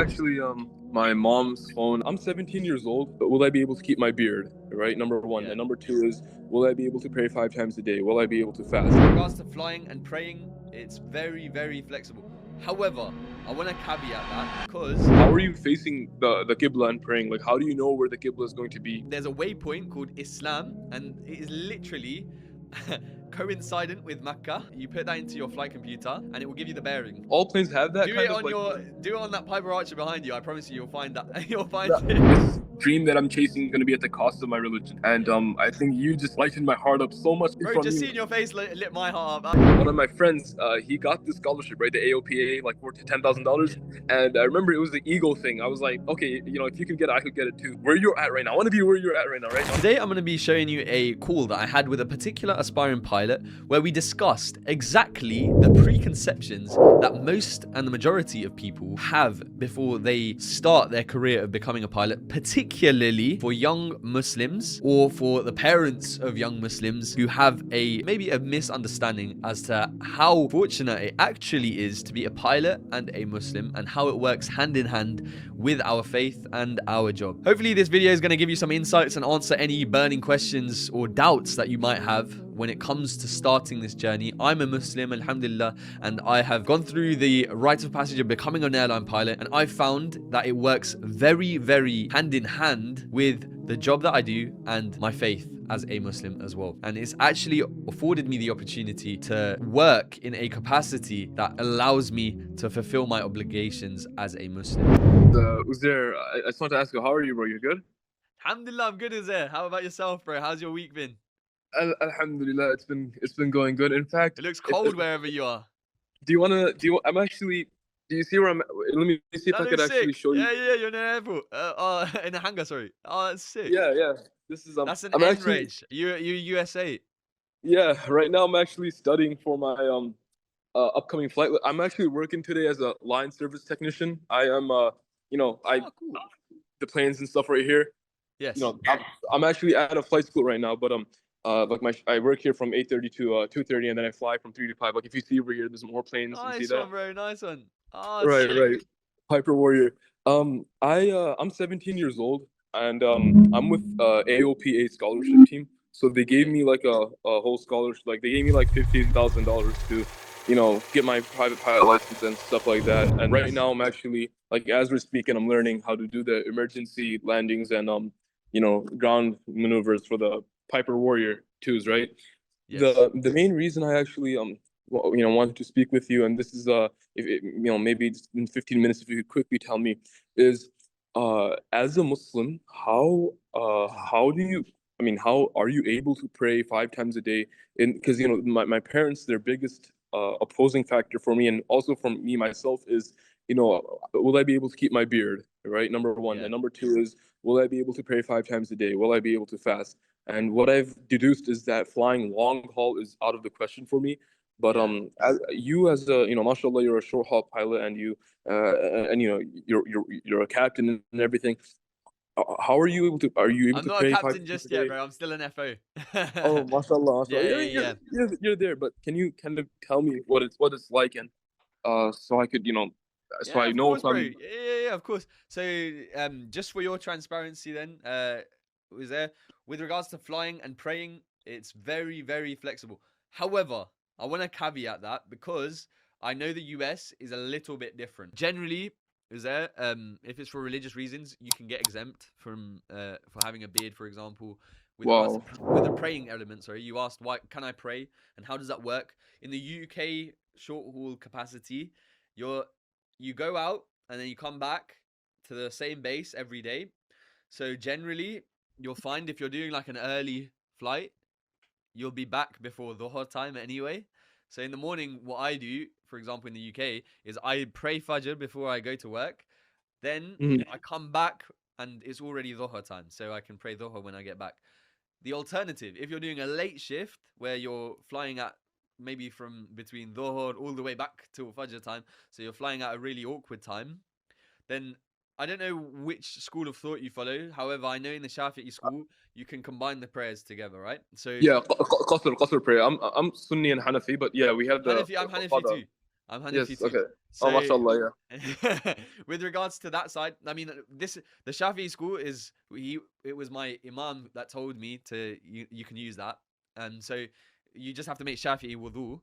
actually my mom's phone. I'm 17 years old, but will I be able to keep my beard? Right, number one. Yeah. And number two is, will I be able to pray 5 times a day? Will I be able to fast? In regards to flying and praying, it's very, very flexible. However, I want to caveat that because How are you facing the Qibla and praying? Like, how do you know where the Qibla is going to be? there's a waypoint called Islam, and it is literally coincident with Mecca. You put that into your flight computer, and it will give you the bearing. All planes have that Do kind it of on like do it on that Piper Archer behind you. I promise you, you'll find that. You'll find that, it. this dream that I'm chasing is going to be at the cost of my religion. And I think you just lightened my heart up so much Bro, from just me. seeing your face lit my heart up. One of my friends, he got this scholarship, right? The AOPA, like for $10,000. And I remember it was the ego thing. I was like, okay, if you can get it, I could get it too. Where you're at right now. I want to be where you're at right now, right? Today, I'm going to be showing you a call that I had with a particular aspiring pilot where we discussed exactly the preconceptions that most and the majority of people have before they start their career of becoming a pilot, particularly for young Muslims or for the parents of young Muslims who have maybe a misunderstanding as to how fortunate it actually is to be a pilot and a Muslim and how it works hand in hand with our faith and our job. Hopefully this video is going to give you some insights and answer any burning questions or doubts that you might have when it comes to starting this journey. I'm a Muslim, alhamdulillah, and I have gone through the rite of passage of becoming an airline pilot, and I found that it works very, very hand in hand with the job that I do and my faith as a Muslim as well. And it's actually afforded me the opportunity to work in a capacity that allows me to fulfill my obligations as a Muslim. Uzair, I just want to ask you, how are you, bro? You good? Alhamdulillah, I'm good, Uzair. How about yourself, bro? How's your week been? Alhamdulillah, it's been going good. In fact, It looks cold wherever you are. I'm actually, do you see where I'm at? Let me see if That I could looks actually sick. show you. Yeah, you're in an airport. In a hangar, sorry. Oh, that's sick. Yeah. This is That's an I'm actually N-Rage. You USA. yeah. Right now, I'm actually studying for my upcoming flight. I'm actually working today as a line service technician. I am I Oh, cool. the planes and stuff right here. Yes. I'm actually at a flight school right now, but like I work here from 8:30 to 2:30, and then I fly from 3 to 5. Like if you see over here, there's more planes. You see Nice that? one, bro. Nice one. Oh, Right, sick. right. Piper Warrior. I'm 17 years old, and I'm with AOPA scholarship team. So they gave Okay. me like a whole scholarship. Like they gave me like $50,000 to, get my private pilot license and stuff like that. And right now I'm actually, like, as we're speaking, I'm learning how to do the emergency landings and ground maneuvers for the Piper Warrior twos, right? Yes. The main reason I actually wanted to speak with you, and this is if maybe just in 15 minutes, if you could quickly tell me, is as a Muslim, how do you, I mean, how are you able to pray 5 times a day? And because my parents, their biggest opposing factor for me, and also for me myself, is will I be able to keep my beard, right? Number one. Yeah. And number two is, will I be able to pray 5 times a day? Will I be able to fast? And what I've deduced is that flying long haul is out of the question for me. But Yeah. you, as a, mashallah, you're a short haul pilot, and you're a captain and everything. How are you able to? Are you able I'm to not a pray five captain times a just yet, day? bro. I'm still an FO. Oh, mashallah, mashallah. Yeah, You're, yeah, you're yeah. you're there, but can you kind of tell me what it's like, and so I could, so Yeah, I of know course, if bro. I'm. Yeah, of course. So, just for your transparency, then, was there with regards to flying and praying, it's very, very flexible. However, I want to caveat that because I know the US is a little bit different. Generally, is there if it's for religious reasons, you can get exempt from for having a beard, for example. With regards to Wow. with the praying element, sorry, you asked why can I pray and how does that work in the UK short haul capacity? You're you go out and then you come back to the same base every day. So generally, you'll find if you're doing like an early flight, you'll be back before Dhuhr time anyway. So in the morning, what I do, for example, in the UK, is I pray Fajr before I go to work. Then Mhm. I come back and it's already Dhuhr time. So I can pray Dhuhr when I get back. The alternative, if you're doing a late shift where you're flying at maybe from between Dhuhr all the way back till Fajr time, so you're flying at a really awkward time, then I don't know which school of thought you follow. However, I know in the Shafi'i school, you can combine the prayers together, right? So Yeah, qasr prayer. I'm Sunni and Hanafi, but yeah, we have the Hanafi, I'm Hanafi qada. too. I'm Hanafi Yes. too. Okay. Oh, So mashallah. Yeah. with regards to that side, I mean, the Shafi'i school is it was my imam that told me to you can use that, and so you just have to make Shafi'i wudu.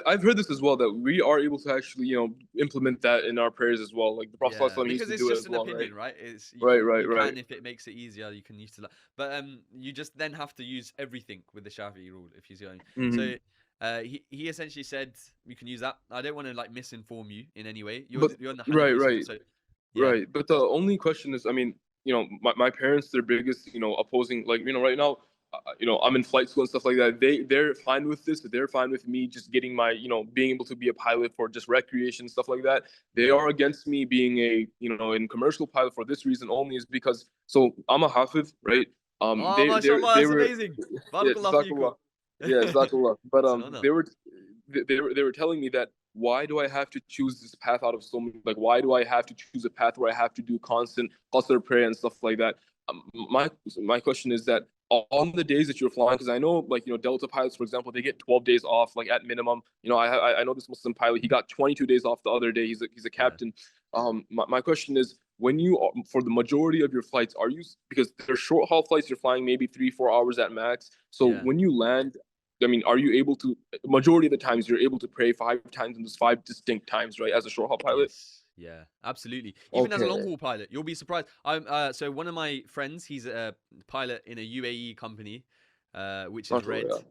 I've heard this as well that we are able to actually, implement that in our prayers as well. Like the Prophet Yeah, ﷺ used because to it's do it just as an well, right? opinion, right? It's Right, right, you right. can if it makes it easier, you can use to that. But you just then have to use everything with the Shafi'i rule if you see what I mean. Hmm. So he essentially said you can use that. I don't want to like misinform you in any way. But You're in the right, Hanafi school, right, so yeah. right. But the only question is, I mean, my parents, their biggest, opposing, like, right now, I'm in flight school and stuff like that. They're fine with this. They're fine with me just getting my, being able to be a pilot for just recreation stuff like that. They Yeah. are against me being a, in commercial pilot for this reason only, is because so I'm a hafiz, right? Oh, They mashallah, that's were, amazing. yeah, Barakallah fiikum. jazakallah. Yeah, jazakallah. But It's an honor. they were telling me that why do I have to choose this path out of so many, like why do I have to choose a path where I have to do constant qasr prayer and stuff like that? My question is that on the days that you're flying, because I know, like, Delta pilots, for example, they get 12 days off, like at minimum. I know this Muslim pilot, he got 22 days off the other day. He's a Yeah. captain. My question is, when you are, for the majority of your flights, are you, because they're short haul flights, you're flying maybe 3-4 hours at max. So Yeah. when you land, I mean, are you able to, majority of the times, you're able to pray 5 times in those 5 distinct times, right? As a short haul pilot? Yes. Yeah. Absolutely. Even as a long Okay. haul pilot, you'll be surprised. I'm so one of my friends, he's a pilot in a UAE company, which is Red. Mashallah,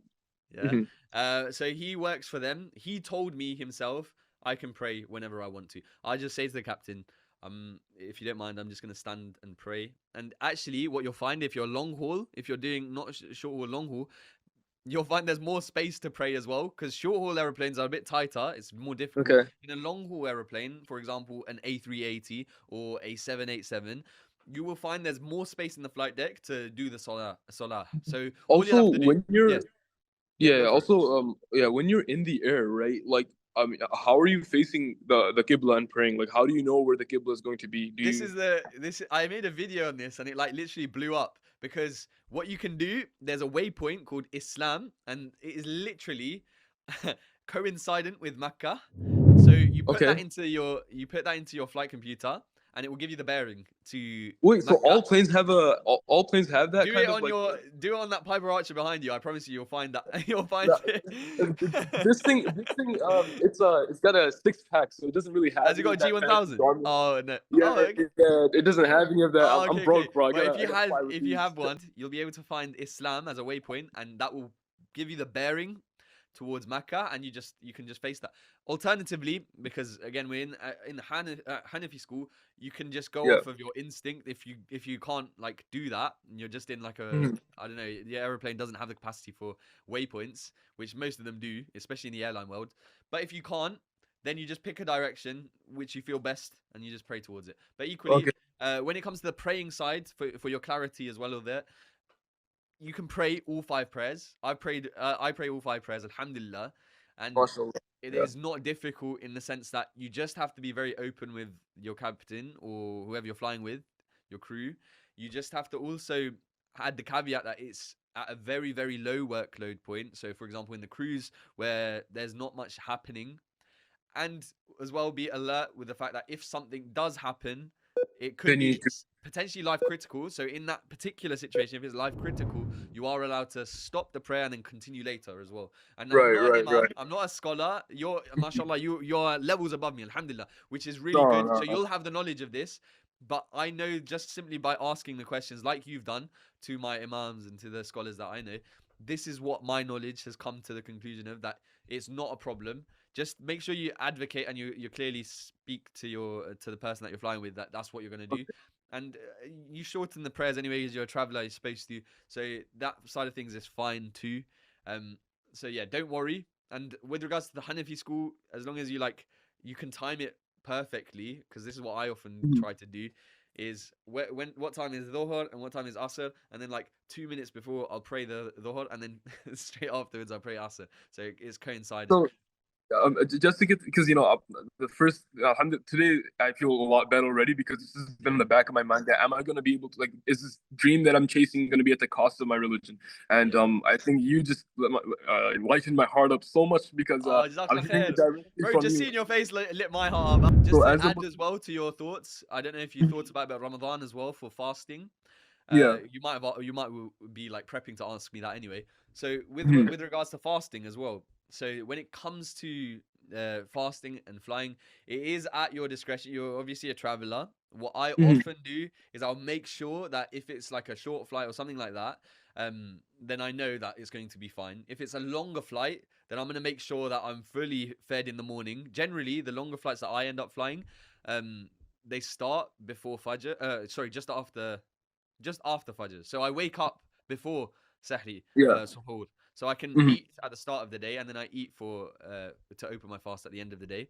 yeah. Yeah. So he works for them. He told me himself, I can pray whenever I want to. I just say to the captain, if you don't mind, I'm just gonna stand and pray. And actually, what you'll find if you're long haul, if you're doing not short haul, long haul, you'll find there's more space to pray as well, because short haul aeroplanes are a bit tighter. It's more difficult. Okay. In a long haul aeroplane, for example, an A380 or a 787, you will find there's more space in the flight deck to do the salah. So all you'll Also, have to do, when yeah, you're, yeah, yeah, go for it. also, yeah, when you're in the air, right? Like, I mean, how are you facing the Qibla and praying? Like, how do you know where the Qibla is going to be? Do This you? is this I made a video on this and it like literally blew up because what you can do, there's a waypoint called Islam and it is literally coincident with Mecca. So Okay. you put that into your flight computer and it will give you the bearing to Wait, so Mecca. all planes have that kind of like, Do it on that Piper Archer behind you. I promise you, you'll find that you'll find that, it. this thing, it's got a six pack, so it doesn't really have Has it any got a of that fancy G1000? Garmin. Oh no. Yeah, Oh, okay. yeah, it doesn't have any of that. Oh, I'm okay, okay. broke, bro. Well, I gotta fly with if you these. have one, you'll be able to find Islam as a waypoint, and that will give you the bearing towards Mecca, and you can just face that. Alternatively, because again we're in the Hanafi school, you can just go Yeah. off of your instinct if you can't like do that, and you're just in like a Mhm. I don't know, the aeroplane doesn't have the capacity for waypoints, which most of them do, especially in the airline world. But if you can't, then you just pick a direction which you feel best, and you just pray towards it. But equally, Okay. when it comes to the praying side, for your clarity as well, of there, you can pray all five prayers. I pray all five prayers, alhamdulillah, and Mashallah. it Yeah. is not difficult in the sense that you just have to be very open with your captain or whoever you're flying with, your crew. You just have to also add the caveat that it's at a very, very low workload point. So, for example, in the cruise where there's not much happening, and as well be alert with the fact that if something does happen, it could Then you. be potentially life critical. So in that particular situation, if it's life critical, you are allowed to stop the prayer and then continue later as well. And now I'm Right, not an right, imam, right. I'm not a scholar. You're, mashallah, your levels above me, alhamdulillah, which is really No, good. So no, no. you'll have the knowledge of this. But I know just simply by asking the questions like you've done to my imams and to the scholars that I know, this is what my knowledge has come to the conclusion of, that it's not a problem. Just make sure you advocate and you clearly speak to the person that you're flying with, that that's what you're going to do, and you shorten the prayers anyway as you're a traveler, you're supposed to. So that side of things is fine too. So yeah, don't worry. And with regards to the Hanafi school, as long as you can time it perfectly, because this is what I often Mhm. try to do, is what time is Dhuhr and what time is Asr, and then like 2 minutes before I'll pray the Dhuhr, and then straight afterwards I'll pray Asr. So it's coincident. So Just to get, because the first today I feel a lot better already, because this has been in the back of my mind, that am I going to be able to, like, is this dream that I'm chasing going to be at the cost of my religion? And Yeah. I think you just lightened my heart up so much, because Oh, I'm Jazakallah hearing it khair. directly Bro, from just you. seeing your face lit my heart up. Just So to as a add as well to your thoughts, I don't know if you Muslim, thought about Ramadan as well for fasting. yeah, You might be like prepping to ask me that anyway. So mhm, with regards to fasting as well. So when it comes to fasting and flying, it is at your discretion. You're obviously a traveler. What I mhm, often do is I'll make sure that if it's like a short flight or something like that, then I know that it's going to be fine. If it's a longer flight, then I'm going to make sure that I'm fully fed in the morning. Generally, the longer flights that I end up flying, um, they start before Fajr. Sorry, just after Fajr. So I wake up before Sahri, yeah, Suhoor. So I can mhm, eat at the start of the day, and then I eat for to open my fast at the end of the day.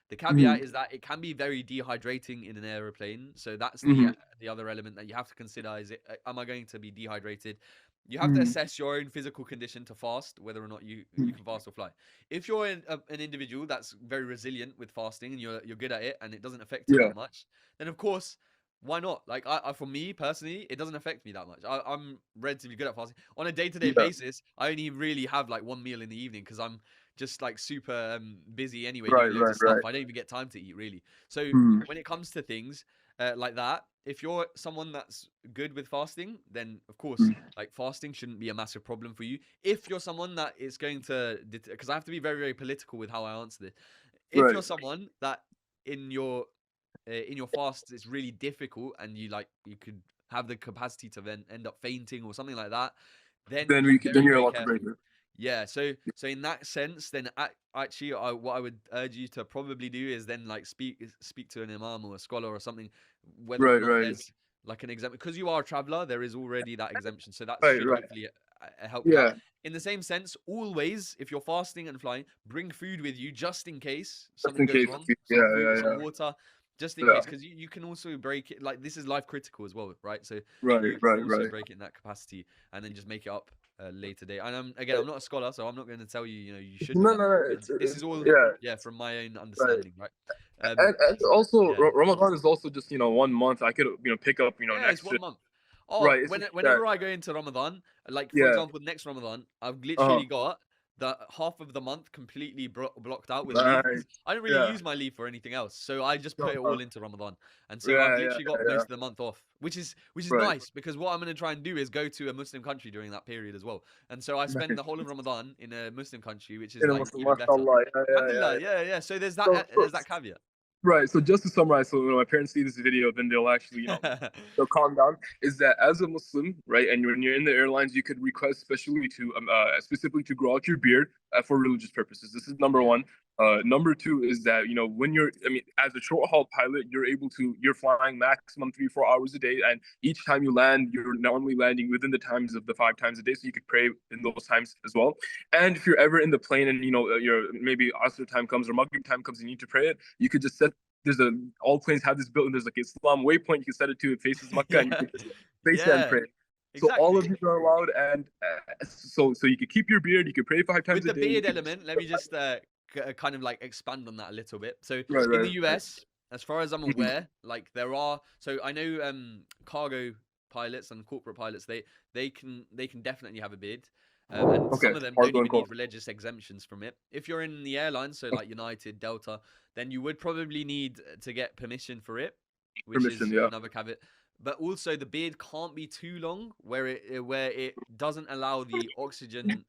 The mhm, caveat is that it can be very dehydrating in an aeroplane. So that's mhm, the other element that you have to consider. Is it am I going to be dehydrated? You have to mhm, assess your own physical condition to fast, whether or not you mhm, can fast or fly. If you're an individual that's very resilient with fasting and you're good at it and it doesn't affect you yeah, that much, then of course why not? Like for me personally, it doesn't affect me that much. I'm relatively good at fasting. On a day-to-day yeah, basis, I only really have like one meal in the evening because I'm just like super busy anyway, right, doing loads right, of stuff. right, I don't even get time to eat really. So mhm, when it comes to things like that, if you're someone that's good with fasting, then of course, mhm, like fasting shouldn't be a massive problem for you. If you're someone that is going to, because I have to be very, very political with how I answer this. If right. you're someone that in your fasts it's really difficult and you could have the capacity to then end up fainting or something like that, then Then be then very, you're very allowed to break careful. it. Yeah, so in that sense, then actually, what I would urge you to probably do is then like speak to an imam or a scholar or something, whether or Right, not right, there's like an exemption, because you are a traveler. There is already that exemption, so that right, should right. hopefully help you out. Yeah, In the same sense, always if you're fasting and flying, bring food with you just in case just something in goes case. wrong. Yeah, Some food, yeah, some yeah, water, just in yeah. case, because you can also break it. Like this is life critical as well, right? So Right, you can right, also right. break it in that capacity and then just make it up later date. And again, I'm not a scholar, so I'm not going to tell you, you shouldn't. No, no, no. This is all, Yeah, yeah, from my own right. understanding, right? Um, And also, yeah, Ramadan is also just 1 month. I could pick up an yeah, it's extra. 1 month. Oh, Right. It's just that. whenever I go into Ramadan, like for Yeah. example, next Ramadan, I've Uh-huh. literally got the half of the month completely blocked out with leave because Nice. I don't really Yeah. use my leave for anything else. So I just put it Uh-huh. all into Ramadan, and so I've Yeah, yeah, literally got yeah, most yeah. of the month off, which is Right. nice because what I'm going to try and do is go to a Muslim country during that period as well. And so I spend the Nice. whole of Ramadan in a Muslim country, which is In a like Muslim, even better. mashallah. Yeah, yeah, yeah, Alhamdulillah, yeah. yeah, yeah. So So, there's that caveat. right. So just to summarize, so when my parents see this video, then they'll actually, they'll calm down. Is that as a Muslim, right? And when you're in the airlines, you could request specifically to grow out your beard for religious purposes. This is number Yeah, one. Number two is that when I mean, as a short haul pilot, you're flying maximum 3 4 hours a day, and each time you land, you're normally landing within the times of the 5 times a day, so you could pray in those times as well. And if you're ever in the plane and your maybe Asr time comes or Maghrib time comes, and you need to pray it, you could just set there's a all planes have this built and there's like Islam waypoint. You can set it to, it faces Makkah, and you yeah, can just face it and yeah. pray. So all of Exactly. these are allowed, and so you can keep your beard, you can pray 5 times With a the day. You beard can element, let me just kind of like expand on that a little bit. So right, in the right, right. US, as far as I'm Mhm. aware, like there are, so I know cargo pilots and corporate pilots, they can definitely have a beard. And Okay, some of them don't cargo and even need court religious exemptions from it. If you're in the airlines, so like United, Delta, then you would probably need to get permission for it, which permission. is Yeah. another caveat. But also the beard can't be too long, where it doesn't allow the oxygen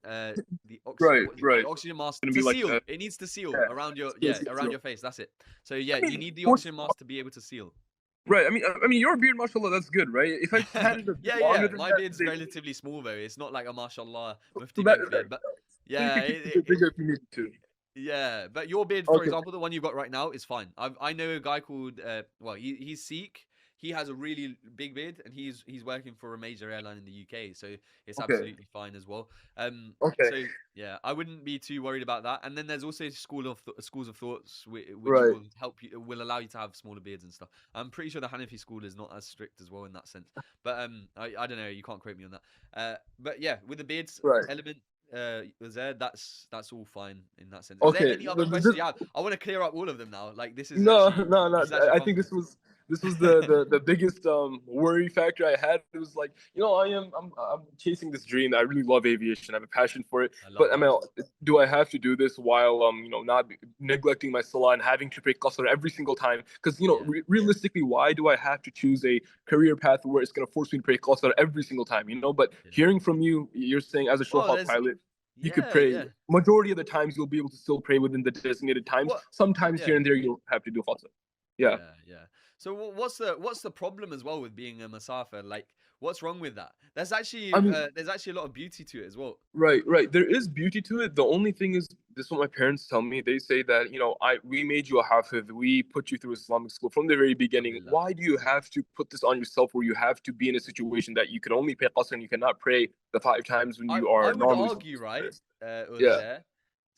Right, what is it? The right. oxygen mask Gonna to be like seal. It needs to seal yeah, around your still, still, around still. your face. That's it. So yeah, I you mean, need the what's oxygen mask to be able to seal. right? I mean, your beard, mashallah, that's good, right? If I just had it a bit Yeah, longer yeah. than My that, beard's they, relatively small though. It's not like a mashallah so Mufti Menk beard, but so you yeah, could keep it a bit bigger if you needed to. yeah. But your beard, for Okay. example, the one you've got right now, is fine. I know a guy called well, he's Sikh. He has a really big beard, and he's working for a major airline in the UK, so it's Okay. absolutely fine as well. Okay. So yeah, I wouldn't be too worried about that. And then there's also schools of thoughts which Right. will help you, will allow you to have smaller beards and stuff. I'm pretty sure the Hanafi school is not as strict as well in that sense. But I don't know. You can't quote me on that. But yeah, with the beards Right. element, Uzair, that's all fine in that sense. Is there Okay, any other questions you have? I want to clear up all of them now. Like no, this no. is actually I fun think for me. this was the biggest worry factor I had. It was like, I'm chasing this dream. I really love aviation. I have a passion for it. I love But I that. mean, do I have to do this while not neglecting my salah and having to pray qasr every single time? Because Yeah, realistically, why do I have to choose a career path where it's going to force me to pray qasr every single time? But yeah. hearing from you, you're saying as a short Well, hawk there's pilot, you could yeah, pray. yeah. Majority of the times, you'll be able to still pray within the designated times. What? Sometimes here Yeah. and there, you'll have to do khutbah. Yeah. Yeah, yeah. So what's the problem as well with being a Masafa? Like, what's wrong with that? I mean, There's actually a lot of beauty to it as well. right. There is beauty to it. The only thing is, this is what my parents tell me. They say that, we made you a hafiz. We put you through Islamic school from the very beginning. Alhamdulillah. Why do you have to put this on yourself where you have to be in a situation that you can only pray qasr and you cannot pray the 5 times when you I are would normally argue, supposed to pray? right, Yeah. Uzair,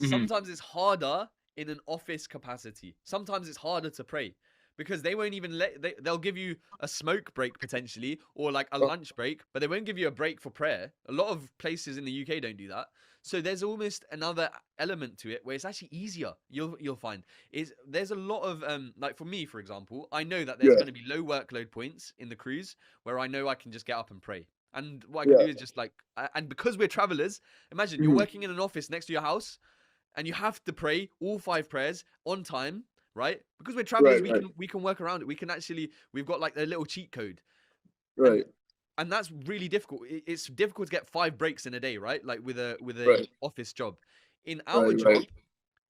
Hmm. sometimes it's harder in an office capacity. Sometimes it's harder to pray because they won't even they'll give you a smoke break potentially or like a lunch break, but they won't give you a break for prayer. A lot of places in the UK don't do that. So there's almost another element to it where it's actually easier. You'll find is there's a lot of like for me, for example, I know that there's Yeah. going to be low workload points in the cruise where I know I can just get up and pray. And what I can do Yeah. is just like, and because we're travelers, imagine you're Hmm. working in an office next to your house and you have to pray all 5 prayers on time, right? Because we're travelers, Right. we Right. can work around it. We can actually, we've got like a little cheat code, and Right. and that's really difficult. It's difficult to get 5 breaks in a day, right? Like with a Right. office job. In our Right. Right. job,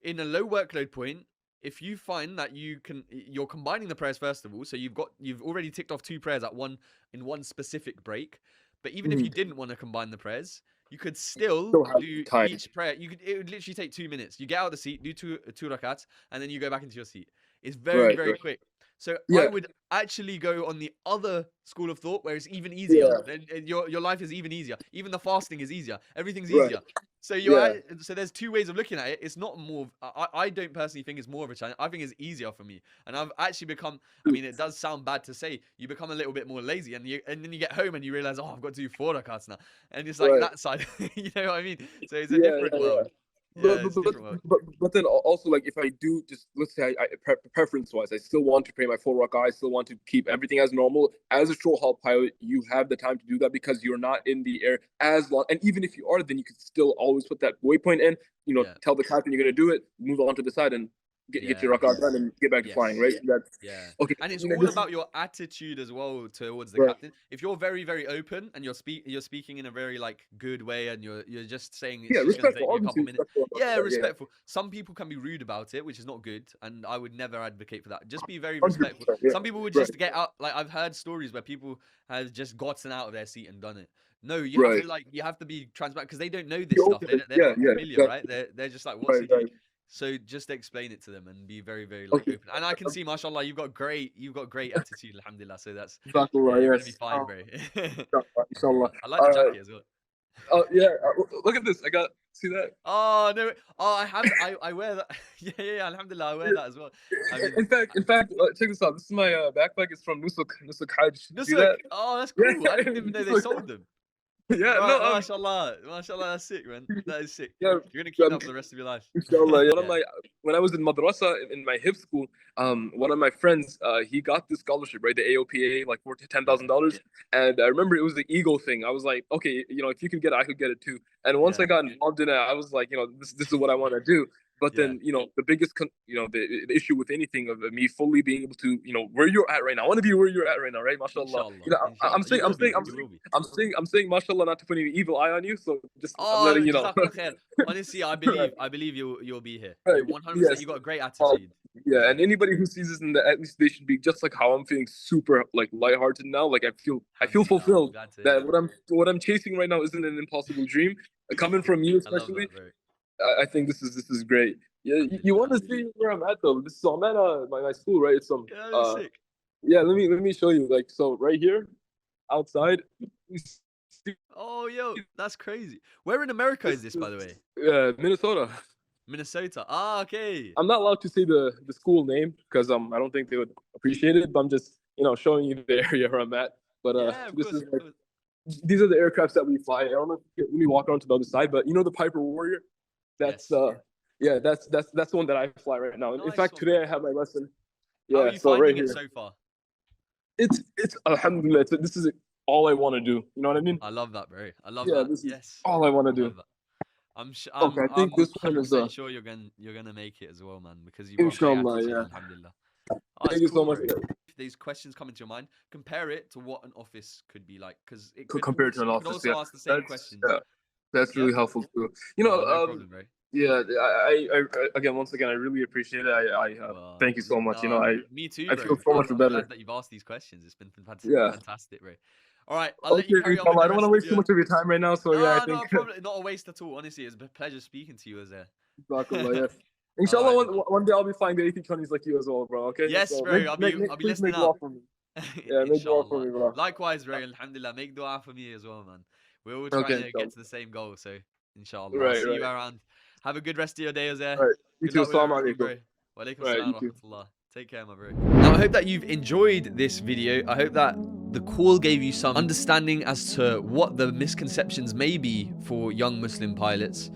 in a low workload point, if you find that you're combining the prayers first of all, so you've already ticked off 2 prayers at one in one specific break. But even if Hmm. you didn't want to combine the prayers, you could still Still have do time. each prayer. It would literally take 2 minutes. You get out of the seat, do two rakats, and then you go back into your seat. It's very, Right. very Right. quick. So I Yeah. would actually go on the other school of thought where it's even easier. Yeah. And your life is even easier. Even the fasting is easier. Everything's Right. easier. So Yeah. so there's 2 ways of looking at it. It's not more. I don't personally think it's more of a challenge. I think it's easier for me, and I've actually become. I mean, it does sound bad to say. You become a little bit more lazy, and then you get home and you realize, oh, I've got to do 4 rakats now, and it's like Right. that side. You know what I mean? So it's a Yeah. different Yeah. world. Yeah, But it's a different world. then also, like, if I do, just let's say preference wise, I still want to pray my full rak'ah. I still want to keep everything as normal. As a short haul pilot, you have the time to do that because you're not in the air as long. And even if you are, then you can still always put that waypoint in. Yeah, Tell the captain you're gonna do it. Move on to the side and get your yeah, rak'ah done and get back to flying. yes. Right. That's Yeah. okay. And it's You know, all this is about your attitude as well towards the right. captain. If you're very, very open and you're speaking in a very like good way and you're just saying Yeah, it's just gonna respectful. take me a couple Obviously, minutes. respectful. Yeah, Yeah. respectful. Some people can be rude about it, which is not good, and I would never advocate for that. Just be very 100%. respectful. Yeah. Some people would Right. just get out like I've heard stories where people have just gotten out of their seat and done it. No, Right. you have to be transparent because they don't know Be this stuff. open. They're Yeah. not Yeah. familiar, right? Exactly. They're just like, what's Right. he doing? Right. So just explain it to them and be very, very like Okay. open. And I can see, mashallah, you've got great attitude, alhamdulillah. So that's yeah, Jazakallah, you're gonna be yes. fine, bro. Inshallah, inshallah. Alhamdulillah. I like the jacket as well. Yeah. Look at this. I got. See that? Oh no! Oh, I wear that. Yeah. Alhamdulillah, I wear that as well. I mean, In fact, check this out. This is my backpack. It's from Nusuk Hajj. See Nusuk. that? Oh, that's Yeah. cool. I didn't even know they Nusuk. sold them. Yeah. Right, No. mashallah, mashallah. That's sick, man. That is sick. Yeah. You're gonna keep Um, that for the rest of your life. Inshallah. Yeah, Yeah. when I was in madrasa in my hip school, one of my friends, he got this scholarship, right? The AOPA, like for ten Yeah. thousand dollars. And I remember it was the ego thing. I was like, okay, if you can get it, I could get it too. And once I Yeah. got involved in it, I was like, this is what I want to do. But Yeah. then, the biggest, the issue with anything of me fully being able to, where you're at right now. I want to be where you're at right now, right? MashaAllah. Inshallah. I'm Inshallah. You saying, I'm will saying, be. I'm You saying, will be. I'm saying, MashaAllah, not to put any evil eye on you. So I'm Oh, letting you know. Jazakallah khair. Honestly, Right. I believe you'll be here. Right. You're 100%. Yes. You got a great Um, attitude. yeah, Yeah. and anybody who sees this at least they should be just like how I'm feeling, super like lighthearted now. Like I feel Alhamdulillah. I'm fulfilled glad to hear that that. what I'm chasing right now isn't an impossible dream. Coming from you I love especially, that, bro. I think this is great. Yeah, you Alhamdulillah. want to see where I'm at though? This is I'm at my school, right? It's Yeah, that's sick. yeah. Let me show you. Like, so right here, outside, you see Oh, yo, that's crazy. Where in America is this this, by the way? is Minnesota. Minnesota. Ah, okay. I'm not allowed to say the school name because I don't think they would appreciate it. But I'm just showing you the area where I'm at. But Yeah, of this course, is of like course. these are the aircrafts that we fly. I don't know if you let me walk around to the other side, but you know the Piper Warrior? That's Yes. yeah, that's the one that I fly right now. And in Nice fact, one, today bro. I have my lesson. How are Yeah, you so right finding it here. so far? It's alhamdulillah. This is all I want to do. You know what I mean? I love that, bro. I love Yeah, that. this is Yes. all I want to I do. love that. Okay, I I'm think this one is 100% sure you're gonna make it as well, man, because you've got great inshallah, attitude, yeah. alhamdulillah. Oh, it's Thank you so cool, much. bro. If these questions come into your mind, compare it to what an office could be like, because Compared to an you could office, yeah. also ask the same That's questions. that's Yeah. really helpful too. You know, Oh, no problem, bro. yeah, again, once again, I really appreciate it. Well, thank you so much. You know, no, me too, I bro. feel so much I'm better. glad that you've asked these questions. It's been Yeah. fantastic, bro. All right, I'll let you Okay, carry on with inshallah. I the don't want rest to of waste too your. much of your time right now. So yeah, I No, think no problem. Not a waste at all. Honestly, it's a pleasure speaking to you, as a. Jazakallah, yes. All Inshallah, right, no problem. one day I'll be flying the A320s like you as well, bro. Okay, Yes, so bro. I'll be please listening make dua up. for me. Yeah, make dua for Inshallah. me, bro. Likewise, bro. Alhamdulillah. Make dua for me as well, man. We're all trying Okay, to get inshallah. to the same goal. So, inshallah. I'll Right, see you right, around. Have a good rest of your day, Jose. right. You Good too. luck with Assalamu everything, alaikum. bro. Wa alaikum Right, salam you wa too. rahmatullah. Take care, my bro. Now, I hope that you've enjoyed this video. I hope that the call gave you some understanding as to what the misconceptions may be for young Muslim pilots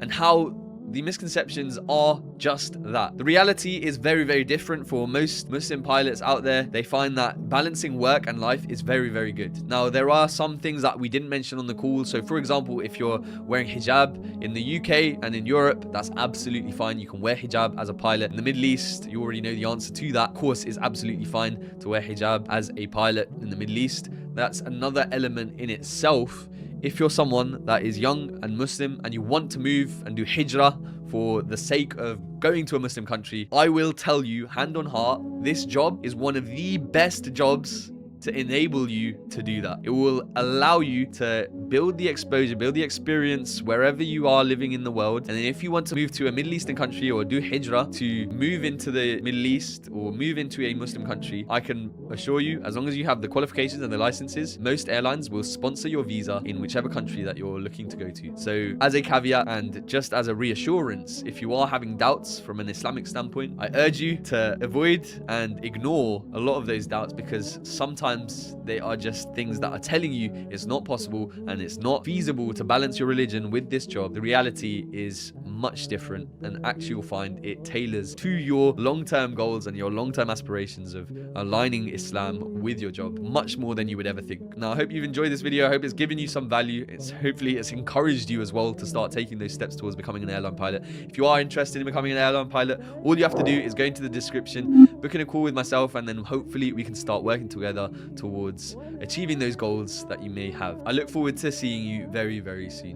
and how the misconceptions are just that. The reality is very, very different for most Muslim pilots out there. They find that balancing work and life is very, very good. Now, there are some things that we didn't mention on the call. So, for example, if you're wearing hijab in the UK and in Europe, that's absolutely fine. You can wear hijab as a pilot. In the Middle East, you already know the answer to that. Of course, it's absolutely fine to wear hijab as a pilot in the Middle East. That's another element in itself. If you're someone that is young and Muslim and you want to move and do hijrah for the sake of going to a Muslim country, I will tell you, hand on heart, this job is one of the best jobs to enable you to do that. It will allow you to build the exposure, build the experience wherever you are living in the world. And then if you want to move to a Middle Eastern country or do hijrah to move into the Middle East or move into a Muslim country, I can assure you, as long as you have the qualifications and the licenses, most airlines will sponsor your visa in whichever country that you're looking to go to. So as a caveat and just as a reassurance, if you are having doubts from an Islamic standpoint, I urge you to avoid and ignore a lot of those doubts, because sometimes they are just things that are telling you it's not possible and it's not feasible to balance your religion with this job. The reality is much different, and actually you'll find it tailors to your long-term goals and your long-term aspirations of aligning Islam with your job much more than you would ever think. Now, I hope you've enjoyed this video. I hope it's given you some value. Hopefully it's encouraged you as well to start taking those steps towards becoming an airline pilot. If you are interested in becoming an airline pilot, all you have to do is go into the description, book in a call with myself, and then hopefully we can start working together towards achieving those goals that you may have. I look forward to seeing you very, very soon.